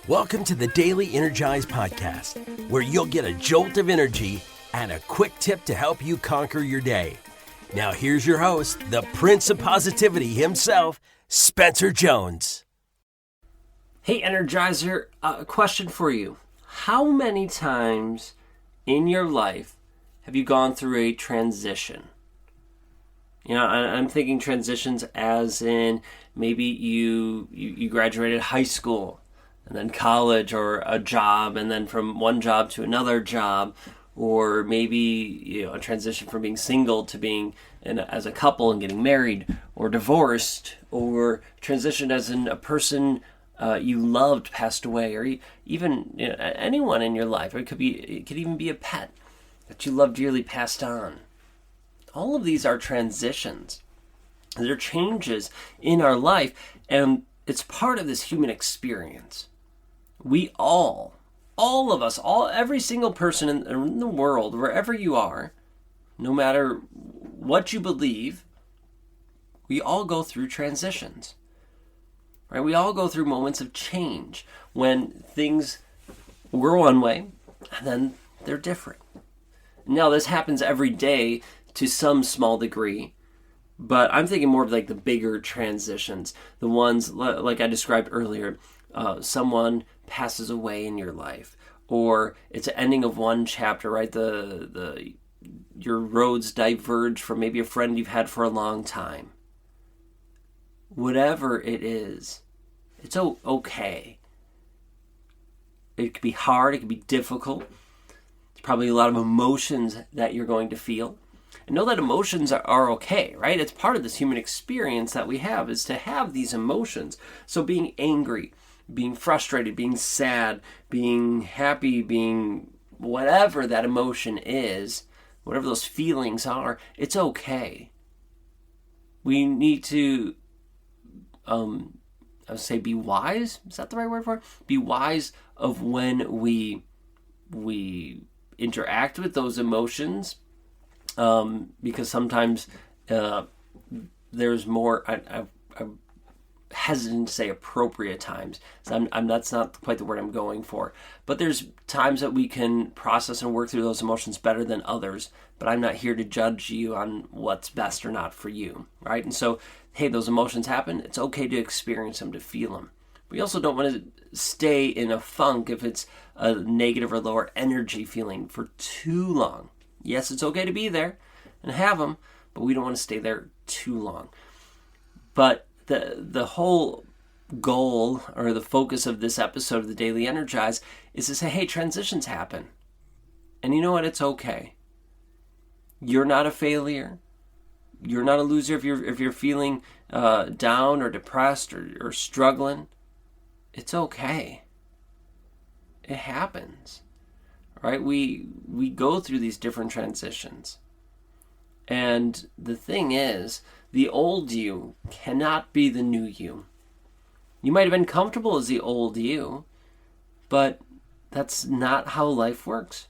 Welcome to the Daily Energize podcast, where you'll get a jolt of energy and a quick tip to help you conquer your day. Now here's your host, the Prince of Positivity himself, Spencer Jones. Hey Energizer, a question for you. How many times in your life have you gone through a transition? You know, I'm thinking transitions as in maybe you graduated high school and then college or a job and then from one job to another job, or maybe a transition from being single to being as a couple and getting married or divorced, or transition as in a person you loved passed away, or even anyone in your life. Or it could even be a pet that you loved dearly passed on. All of these are transitions. They're changes in our life, and it's part of this human experience. We all of us, every single person in the world, wherever you are, no matter what you believe, we all go through transitions. Right? We all go through moments of change when things were one way and then they're different. Now, this happens every day to some small degree, but I'm thinking more of like the bigger transitions, the ones like I described earlier. Someone passes away in your life, or it's an ending of one chapter, right? Your roads diverge from maybe a friend you've had for a long time. Whatever it is, it's okay. It could be hard, it could be difficult. There's probably a lot of emotions that you're going to feel. And know that emotions are okay, right? It's part of this human experience that we have, is to have these emotions. So being angry, being frustrated, being sad, being happy, being whatever that emotion is, whatever those feelings are, it's okay. We need to, I would say, be wise. Is that the right word for it? Be wise of when we interact with those emotions, because sometimes there's more. I'm hesitant to say appropriate times. So that's not quite the word I'm going for. But there's times that we can process and work through those emotions better than others. But I'm not here to judge you on what's best or not for you, right? And so, hey, those emotions happen. It's okay to experience them, to feel them. We also don't want to stay in a funk if it's a negative or lower energy feeling for too long. Yes, it's okay to be there and have them, but we don't want to stay there too long. But the whole goal or the focus of this episode of the Daily Energize is to say, hey, transitions happen. And you know what? It's okay. You're not a failure. You're not a loser if you're feeling down or depressed or struggling. It's okay. It happens. Right? We go through these different transitions. And the thing is, the old you cannot be the new you. You might have been comfortable as the old you, but that's not how life works.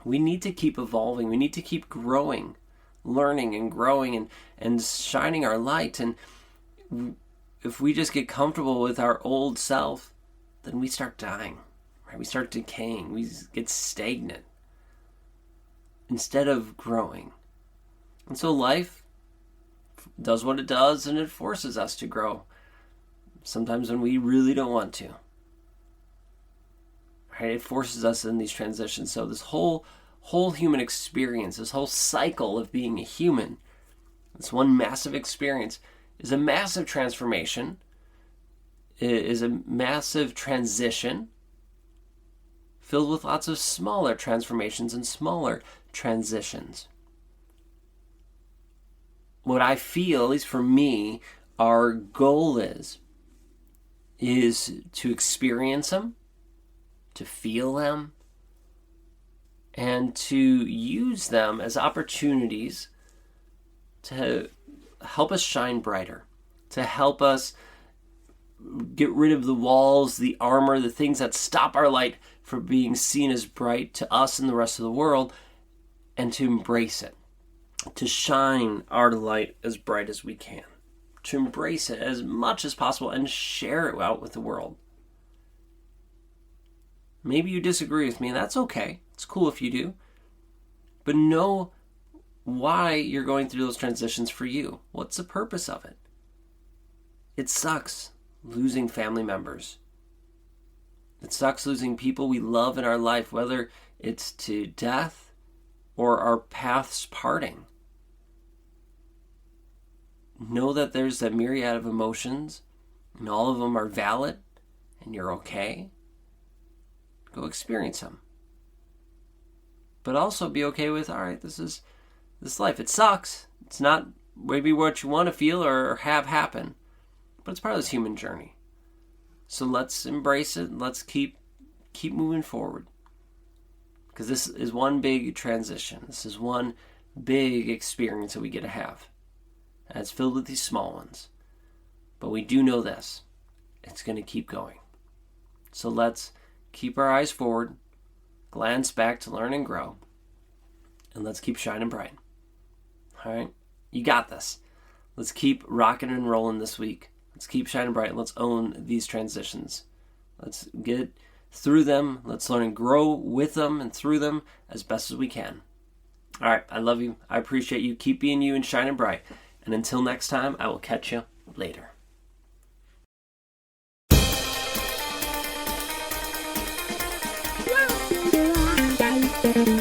We need to keep evolving. We need to keep growing, learning and growing and shining our light. And if we just get comfortable with our old self, then we start dying. Right? We start decaying. We get stagnant instead of growing. And so life does what it does, and it forces us to grow. Sometimes when we really don't want to. Right? It forces us in these transitions. So this whole human experience, this whole cycle of being a human, this one massive experience, is a massive transformation. It is a massive transition filled with lots of smaller transformations and smaller transitions. What I feel, at least for me, our goal is to experience them, to feel them, and to use them as opportunities to help us shine brighter, to help us get rid of the walls, the armor, the things that stop our light from being seen as bright to us and the rest of the world, and to embrace it. To shine our light as bright as we can, to embrace it as much as possible and share it out with the world. Maybe you disagree with me, and that's okay. It's cool if you do. But know why you're going through those transitions for you. What's the purpose of it? It sucks losing family members. It sucks losing people we love in our life, whether it's to death or our paths parting. Know that there's a myriad of emotions, and all of them are valid, and you're okay. Go experience them. But also be okay with, all right, this is this life. It sucks. It's not maybe what you want to feel or have happen, but it's part of this human journey. So let's embrace it, and let's keep moving forward. Because this is one big transition. This is one big experience that we get to have. And it's filled with these small ones. But we do know this. It's going to keep going. So let's keep our eyes forward, glance back to learn and grow, and let's keep shining bright. All right? You got this. Let's keep rocking and rolling this week. Let's keep shining bright. Let's own these transitions. Let's get through them. Let's learn and grow with them and through them as best as we can. All right. I love you. I appreciate you. Keep being you and shining bright. And until next time, I will catch you later. Thank you.